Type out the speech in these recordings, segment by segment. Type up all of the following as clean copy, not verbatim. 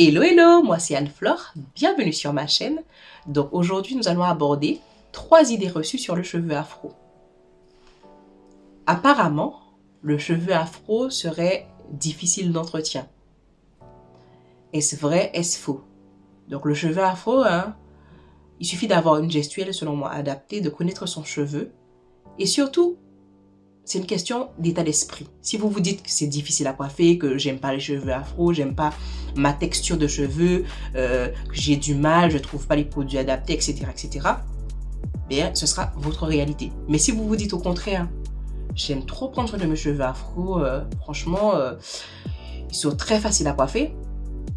Hello, hello, moi c'est Anne-Flore, bienvenue sur ma chaîne. Donc aujourd'hui nous allons aborder 3 idées reçues sur le cheveu afro. Apparemment, le cheveu afro serait difficile d'entretien. Est-ce vrai, est-ce faux? Donc le cheveu afro, il suffit d'avoir une gestuelle selon moi adaptée, de connaître son cheveu. Et surtout, c'est une question d'état d'esprit. Si vous vous dites que c'est difficile à coiffer, que j'aime pas les cheveux afro, j'aime pas ma texture de cheveux, que j'ai du mal, je trouve pas les produits adaptés, etc., bien, ce sera votre réalité. Mais si vous vous dites au contraire, j'aime trop prendre soin de mes cheveux afro, franchement, ils sont très faciles à coiffer.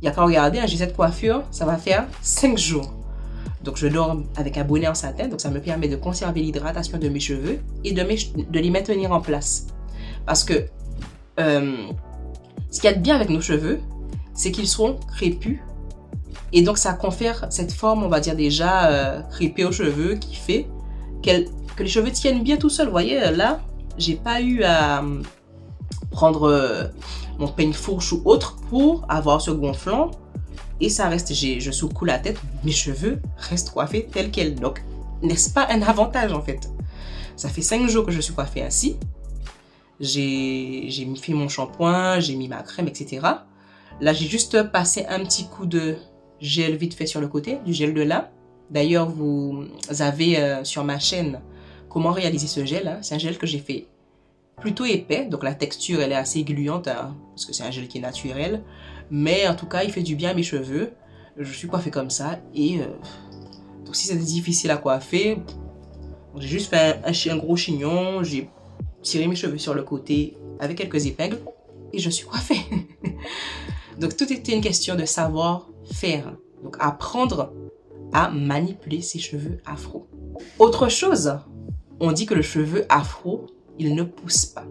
Il y a qu'à regarder, j'ai cette coiffure, ça va faire 5 jours. Donc je dors avec un bonnet en satin, donc ça me permet de conserver l'hydratation de mes cheveux et de les maintenir en place. Parce que ce qu'il y a de bien avec nos cheveux, c'est qu'ils sont crépus. Et donc ça confère cette forme, on va dire déjà crépée aux cheveux, qui fait que les cheveux tiennent bien tout seuls. Vous voyez, là, j'ai pas eu à prendre mon peigne-fourche ou autre pour avoir ce gonflant. Et ça reste, je secoue la tête, mes cheveux restent coiffés tels quels. Donc, n'est-ce pas un avantage en fait? Ça fait 5 jours que je suis coiffée ainsi. J'ai fait mon shampoing, j'ai mis ma crème, etc. Là, j'ai juste passé un petit coup de gel vite fait sur le côté, du gel de lin. D'ailleurs, vous avez sur ma chaîne comment réaliser ce gel. C'est un gel que j'ai fait plutôt épais, donc la texture elle est assez gluante, parce que c'est un gel qui est naturel. Mais en tout cas, il fait du bien à mes cheveux. Je suis coiffée comme ça. Et donc si c'est difficile à coiffer, j'ai juste fait un gros chignon. J'ai tiré mes cheveux sur le côté avec quelques épingles. Et je suis coiffée. Donc tout était une question de savoir faire. Donc apprendre à manipuler ses cheveux afro. Autre chose, on dit que le cheveu afro, il ne pousse pas.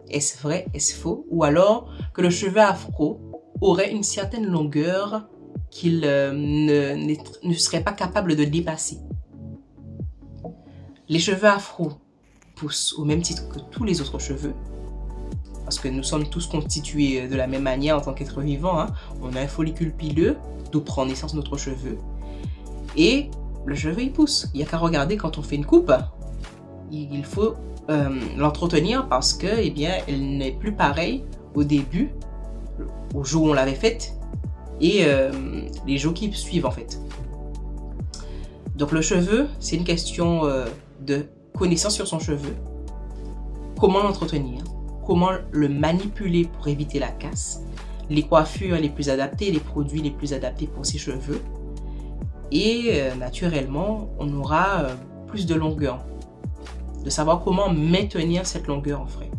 Est-ce vrai, est-ce faux? Ou alors que le cheveu afro aurait une certaine longueur qu'il ne serait pas capable de dépasser. Les cheveux afro poussent au même titre que tous les autres cheveux. Parce que nous sommes tous constitués de la même manière en tant qu'être vivant. On a un follicule pileux, d'où prend naissance notre cheveu. Et le cheveu, il pousse. Il n'y a qu'à regarder quand on fait une coupe. Il faut l'entretenir parce que, eh bien, elle n'est plus pareille au début, au jour où on l'avait faite, et les jours qui suivent en fait. Donc le cheveu, c'est une question de connaissance sur son cheveu, comment l'entretenir, comment le manipuler pour éviter la casse, les coiffures les plus adaptées, les produits les plus adaptés pour ses cheveux, et naturellement, on aura plus de longueur. De savoir comment maintenir cette longueur en frais.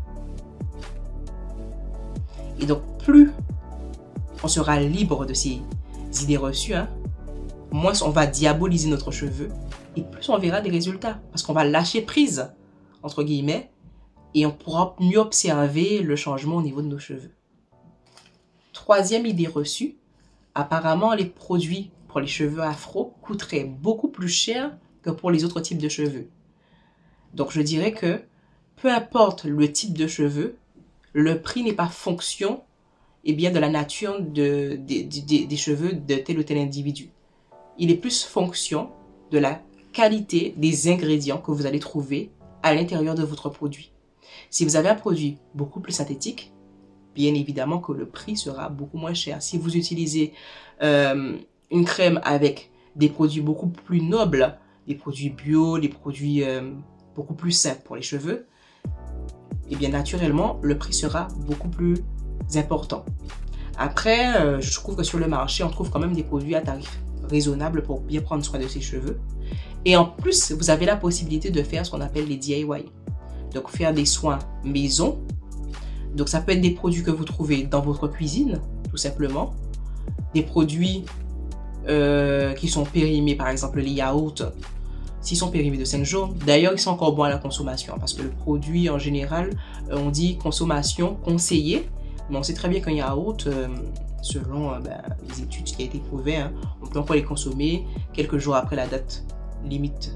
Et donc, plus on sera libre de ces idées reçues, moins on va diaboliser notre cheveu et plus on verra des résultats. Parce qu'on va lâcher prise, entre guillemets, et on pourra mieux observer le changement au niveau de nos cheveux. 3e idée reçue, apparemment les produits pour les cheveux afro coûteraient beaucoup plus cher que pour les autres types de cheveux. Donc, je dirais que peu importe le type de cheveux, le prix n'est pas fonction de la nature des cheveux de tel ou tel individu. Il est plus fonction de la qualité des ingrédients que vous allez trouver à l'intérieur de votre produit. Si vous avez un produit beaucoup plus synthétique, bien évidemment que le prix sera beaucoup moins cher. Si vous utilisez une crème avec des produits beaucoup plus nobles, des produits bio, des produits beaucoup plus simple pour les cheveux, et bien naturellement, le prix sera beaucoup plus important. Après, je trouve que sur le marché, on trouve quand même des produits à tarif raisonnable pour bien prendre soin de ses cheveux. Et en plus, vous avez la possibilité de faire ce qu'on appelle les DIY. Donc, faire des soins maison. Donc, ça peut être des produits que vous trouvez dans votre cuisine, tout simplement. Des produits qui sont périmés, par exemple les yaourts, s'ils sont périmés de 5 jours, d'ailleurs, ils sont encore bons à la consommation parce que le produit, en général, on dit consommation conseillée. Mais on sait très bien qu'un yaourt, selon les études qui ont été prouvées, on peut encore les consommer quelques jours après la date limite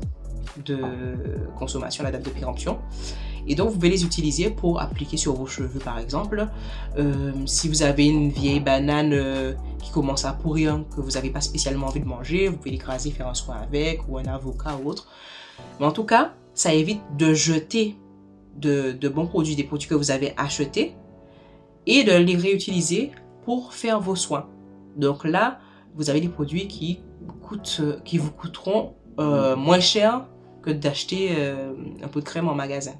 de consommation, la date de péremption. Et donc, vous pouvez les utiliser pour appliquer sur vos cheveux, par exemple. Si vous avez une vieille banane qui commence à pourrir, que vous n'avez pas spécialement envie de manger, vous pouvez l'écraser, faire un soin avec, ou un avocat ou autre. Mais en tout cas, ça évite de jeter de bons produits, des produits que vous avez achetés, et de les réutiliser pour faire vos soins. Donc là, vous avez des produits qui vous coûteront moins cher que d'acheter un pot de crème en magasin.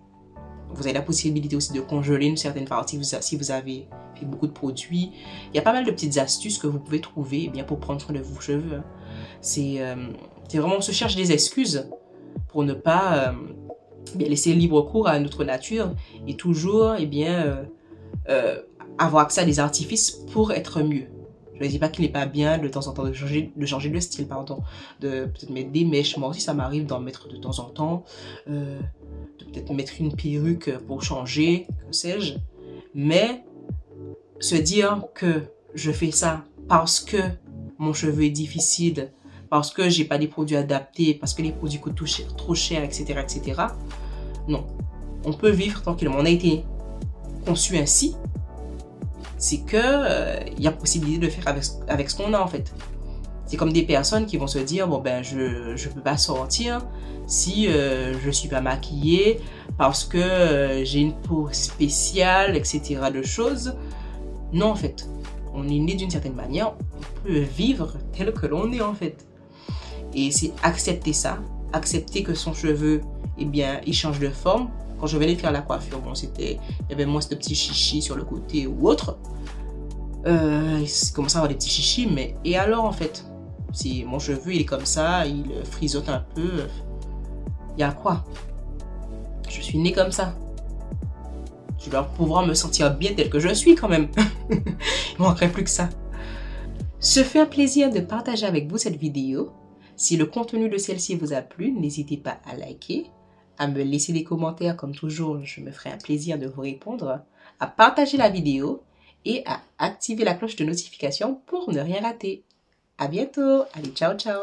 Vous avez la possibilité aussi de congeler une certaine partie si vous avez fait beaucoup de produits. Il y a pas mal de petites astuces que vous pouvez trouver eh bien, pour prendre soin de vos cheveux. C'est vraiment, on se cherche des excuses pour ne pas laisser libre cours à notre nature et toujours avoir accès à des artifices pour être mieux. Je ne dis pas qu'il n'est pas bien de temps en temps de changer de style, pardon, de peut-être mettre des mèches. Moi aussi, ça m'arrive d'en mettre de temps en temps, de peut-être mettre une perruque pour changer, que sais-je. Mais se dire que je fais ça parce que mon cheveu est difficile, parce que j'ai pas des produits adaptés, parce que les produits coûtent trop cher, etc., etc. Non, on peut vivre tranquillement. On a été conçu ainsi. C'est que y a possibilité de faire avec ce qu'on a en fait. C'est comme des personnes qui vont se dire bon ben je peux pas sortir si je suis pas maquillée parce que j'ai une peau spéciale, etc. de choses. Non en fait, on est né d'une certaine manière, on peut vivre tel que l'on est en fait. Et c'est accepter ça, accepter que son cheveu, eh bien, il change de forme. Quand je venais de faire la coiffure, bon, il y avait moins ce petit chichi sur le côté ou autre. Il commençait à avoir des petits chichis, mais et alors en fait, si mon cheveu il est comme ça, il frisote un peu, il y a quoi? Je suis née comme ça. Je dois pouvoir me sentir bien tel que je suis quand même. Il manquerait plus que ça. Ce fut un plaisir de partager avec vous cette vidéo. Si le contenu de celle-ci vous a plu, n'hésitez pas à liker, à me laisser des commentaires comme toujours, je me ferai un plaisir de vous répondre, à partager la vidéo et à activer la cloche de notification pour ne rien rater. À bientôt, allez ciao ciao.